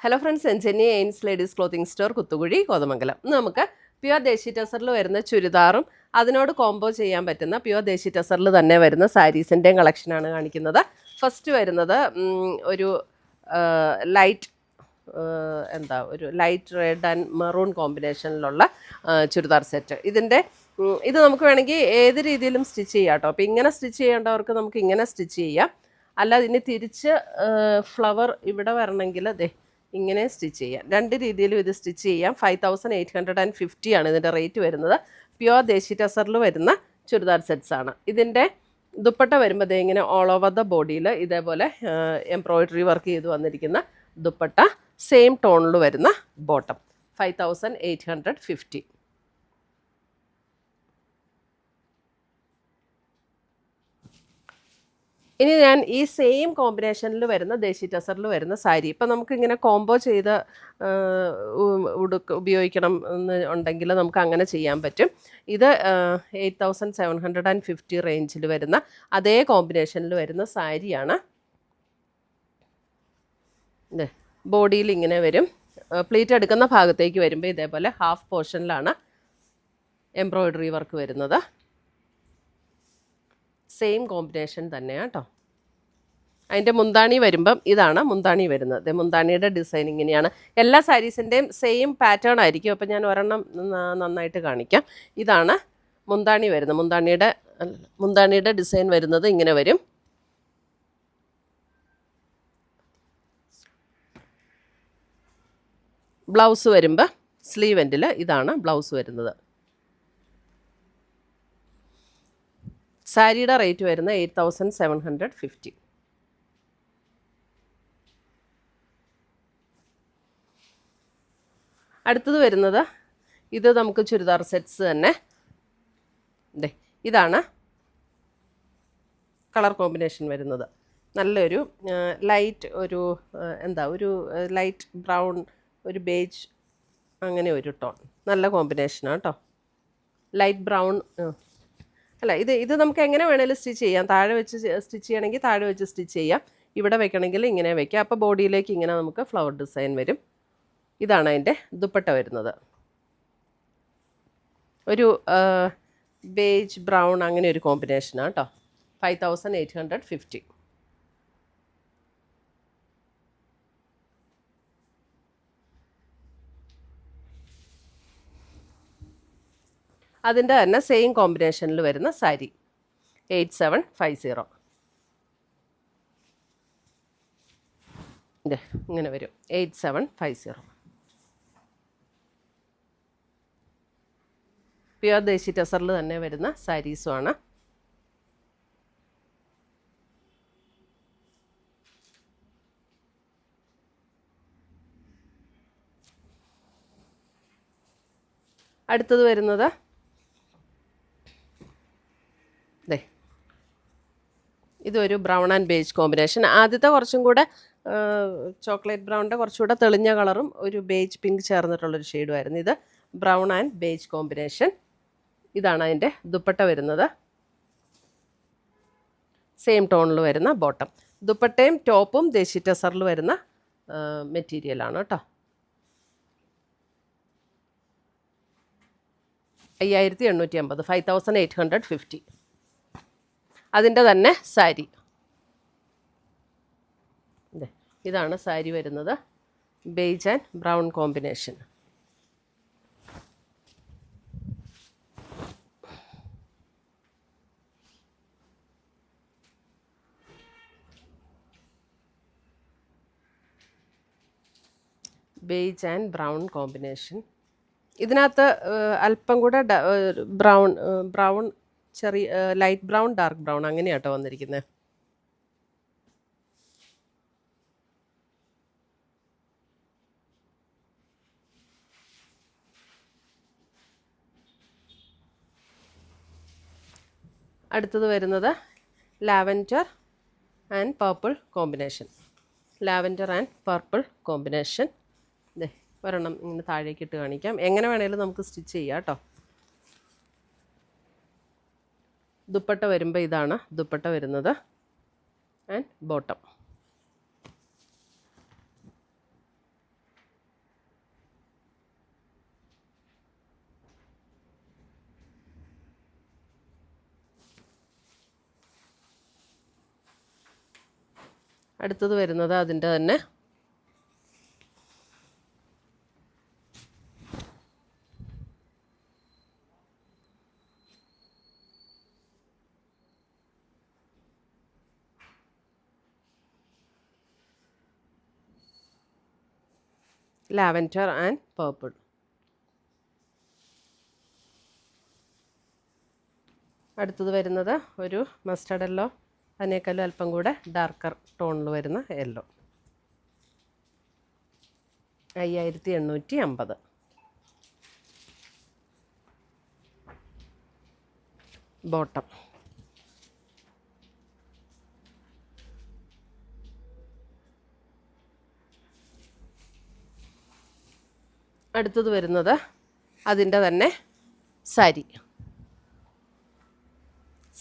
Hello friends, എൻജനി എയിൻസ് ladies clothing store Kuthukuzhi Kothamangalam. നമുക്ക് പ്യുവർ ദേശി ടസറിൽ വരുന്ന ചുരിദാറും അതിനോട് കോംബോ ചെയ്യാൻ പറ്റുന്ന പ്യുവർ ദേശി ടസറിൽ തന്നെ വരുന്ന സാരീസിൻ്റെയും കളക്ഷനാണ് കാണിക്കുന്നത്. ഫസ്റ്റ് വരുന്നത് ഒരു ലൈറ്റ് ഒരു ലൈറ്റ് റെഡ് ആൻഡ് മെറൂൺ കോമ്പിനേഷനിലുള്ള ചുരിദാർ സെറ്റ്. ഇത് നമുക്ക് വേണമെങ്കിൽ ഏത് രീതിയിലും സ്റ്റിച്ച് ചെയ്യാം കേട്ടോ. അപ്പോൾ ഇങ്ങനെ സ്റ്റിച്ച് ചെയ്യേണ്ടവർക്ക് നമുക്ക് ഇങ്ങനെ സ്റ്റിച്ച് ചെയ്യാം. അല്ല ഇനി തിരിച്ച് ഫ്ലവർ ഇവിടെ വരണമെങ്കിൽ അതെ ഇങ്ങനെ സ്റ്റിച്ച് ചെയ്യാം. രണ്ട് രീതിയിലും ഇത് സ്റ്റിച്ച് ചെയ്യാം. 5850 ആണ് ഇതിൻ്റെ റേറ്റ് വരുന്നത്. പ്യുവർ ദേശി ടസറിൽ വരുന്ന ചുരിദാർ സെറ്റ്സ് ആണ്. ഇതിൻ്റെ ദുപ്പട്ട വരുമ്പോൾ ഇങ്ങനെ ഓൾ ഓവർ ദ ബോഡിയിൽ ഇതേപോലെ എംബ്രോയിഡറി വർക്ക് ചെയ്ത് വന്നിരിക്കുന്ന ദുപ്പട്ട, സെയിം ടോണിൽ വരുന്ന ബോട്ടം. 5850. ഇനി ഞാൻ ഈ സെയിം കോമ്പിനേഷനിൽ വരുന്ന ദേശി ടസറിൽ വരുന്ന സാരി ഇപ്പം നമുക്കിങ്ങനെ കോംബോ ചെയ്ത് ഉപയോഗിക്കണം എന്ന് ഉണ്ടെങ്കിൽ നമുക്ക് അങ്ങനെ ചെയ്യാൻ പറ്റും. ഇത് 8750 റേഞ്ചിൽ വരുന്ന അതേ കോമ്പിനേഷനിൽ വരുന്ന സാരിയാണ്. ബോഡിയിൽ ഇങ്ങനെ വരും. പ്ലീറ്റ് എടുക്കുന്ന ഭാഗത്തേക്ക് വരുമ്പോൾ ഇതേപോലെ ഹാഫ് പോർഷനിലാണ് എംബ്രോയിഡറി വർക്ക് വരുന്നത്. സെയിം കോമ്പിനേഷൻ തന്നെയാണ് കേട്ടോ. അതിൻ്റെ മുന്താണി വരുമ്പം ഇതാണ് മുന്താണി വരുന്നത്. മുന്താണിയുടെ ഡിസൈൻ ഇങ്ങനെയാണ്. എല്ലാ സാരീസിൻ്റെയും സെയിം പാറ്റേൺ ആയിരിക്കും. അപ്പോൾ ഞാൻ ഒരെണ്ണം നന്നായിട്ട് കാണിക്കാം. ഇതാണ് മുന്താണി വരുന്നത്. മുന്താണിയുടെ ഡിസൈൻ വരുന്നത് ഇങ്ങനെ വരും. ബ്ലൗസ് വരുമ്പോൾ സ്ലീവ് എൻഡിൽ ഇതാണ് ബ്ലൗസ് വരുന്നത്. സാരിയുടെ റേറ്റ് വരുന്ന 8750. അടുത്തത് വരുന്നത് ഇത് നമുക്ക് ചുരിദാർ സെറ്റ്സ് തന്നെ. ഇതാണ് കളർ കോമ്പിനേഷൻ വരുന്നത്. നല്ലൊരു ലൈറ്റ് ഒരു ലൈറ്റ് ബ്രൗൺ, ഒരു ബേജ്, അങ്ങനെ ഒരു ടോൺ. നല്ല കോമ്പിനേഷനാണ് കേട്ടോ. ലൈറ്റ് ബ്രൗൺ അല്ല, ഇത് നമുക്ക് എങ്ങനെ വേണേലും സ്റ്റിച്ച് ചെയ്യാം. താഴെ വെച്ച് സ്റ്റിച്ച് ചെയ്യണമെങ്കിൽ താഴെ വെച്ച് സ്റ്റിച്ച് ചെയ്യാം. ഇവിടെ വെക്കണമെങ്കിൽ ഇങ്ങനെ വെക്കാം. അപ്പോൾ ബോഡിയിലേക്ക് ഇങ്ങനെ നമുക്ക് ഫ്ലവർ ഡിസൈൻ വരും. ഇതാണ് അതിൻ്റെ ദുപ്പട്ട വരുന്നത്. ഒരു ബേജ് ബ്രൗൺ അങ്ങനെ ഒരു കോമ്പിനേഷനാണ് കേട്ടോ. 5850. അതിൻ്റെ തന്നെ സെയിം കോമ്പിനേഷനിൽ വരുന്ന സാരി 8750. ഇങ്ങനെ വരും 8750. പ്യുവർ ദേശി ടസറിൽ തന്നെ വരുന്ന സാരീസുമാണ്. അടുത്തത് വരുന്നത് ഇതൊരു ബ്രൗൺ ആൻഡ് ബേജ് കോമ്പിനേഷൻ. ആദ്യത്തെ കുറച്ചും കൂടെ ചോക്ലേറ്റ് ബ്രൗണിൻ്റെ കുറച്ചുകൂടെ തെളിഞ്ഞ കളറും ഒരു ബേജ് പിങ്ക് ചേർന്നിട്ടുള്ളൊരു ഷെയ്ഡുമായിരുന്നു. ഇത് ബ്രൗൺ ആൻഡ് ബേജ് കോമ്പിനേഷൻ. ഇതാണ് അതിൻ്റെ ദുപ്പട്ട വരുന്നത്. സെയിം ടോണിൽ വരുന്ന ബോട്ടം. ദുപ്പട്ടയും ടോപ്പും ദേശി ടസറിൽ വരുന്ന മെറ്റീരിയലാണ് കേട്ടോ. 5850. 5850. അതിൻ്റെ തന്നെ സാരി. ഇതാണ് സാരി വരുന്നത്. Beige and brown combination. Beige and brown combination. ഇതിനകത്ത് അല്പം കൂടെ ബ്രൗൺ ചെറിയ ലൈറ്റ് ബ്രൗൺ, ഡാർക്ക് ബ്രൗൺ അങ്ങനെയാട്ടോ വന്നിരിക്കുന്നത്. അടുത്തത് വരുന്നത് lavender and purple combination. Lavender and purple combination. ഒരെണ്ണം ഇങ്ങനെ താഴേക്ക് ഇട്ട് കാണിക്കാം. എങ്ങനെ വേണേലും നമുക്ക് സ്റ്റിച്ച് ചെയ്യാം കേട്ടോ. ദുപ്പട്ട വരുമ്പോൾ ഇതാണ് ദുപ്പട്ട വരുന്നത് ആൻഡ് ബോട്ടം. അടുത്തത് വരുന്നത് അതിൻ്റെ തന്നെ ലാവൻഡർ ആൻഡ് പർപ്പിൾ. അടുത്തത് വരുന്നത് ഒരു മസ്റ്റർഡ് യെല്ലോ, അതിനേക്കാളും അല്പം കൂടെ ഡാർക്കർ ടോണിൽ വരുന്ന യെല്ലോ. 5850. ബോട്ടം. അടുത്തത് വരുന്നത് അതിൻ്റെ തന്നെ സാരി,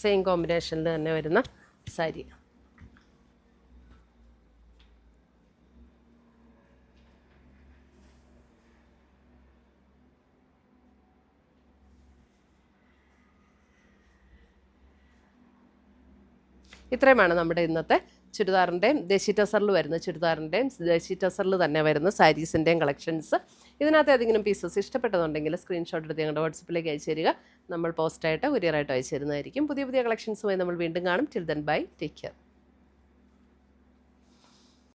സെയിം കോമ്പിനേഷനിൽ തന്നെ വരുന്ന സാരി. ഇത്രയുമാണ് നമ്മുടെ ഇന്നത്തെ ചുരിദാറിൻ്റെയും ദേശി ടസറിൽ വരുന്ന ചുരിദാറിൻ്റെയും ദേശി ടസറിൽ തന്നെ വരുന്ന സാരീസിൻ്റെയും കളക്ഷൻസ്. ഇതിനകത്ത് ഏതെങ്കിലും പീസസ് ഇഷ്ടപ്പെട്ടതുണ്ടെങ്കിൽ സ്ക്രീൻഷോട്ട് എടുത്ത് ഞങ്ങളുടെ വാട്സപ്പിലേക്ക് അയച്ചു തരിക. നമ്മൾ പോസ്റ്റായിട്ട് കൊറിയറായിട്ട് അയച്ചു തരുന്നതായിരിക്കും. പുതിയ പുതിയ കളക്ഷൻസുമായി നമ്മൾ വീണ്ടും കാണും. Till then bye, take care.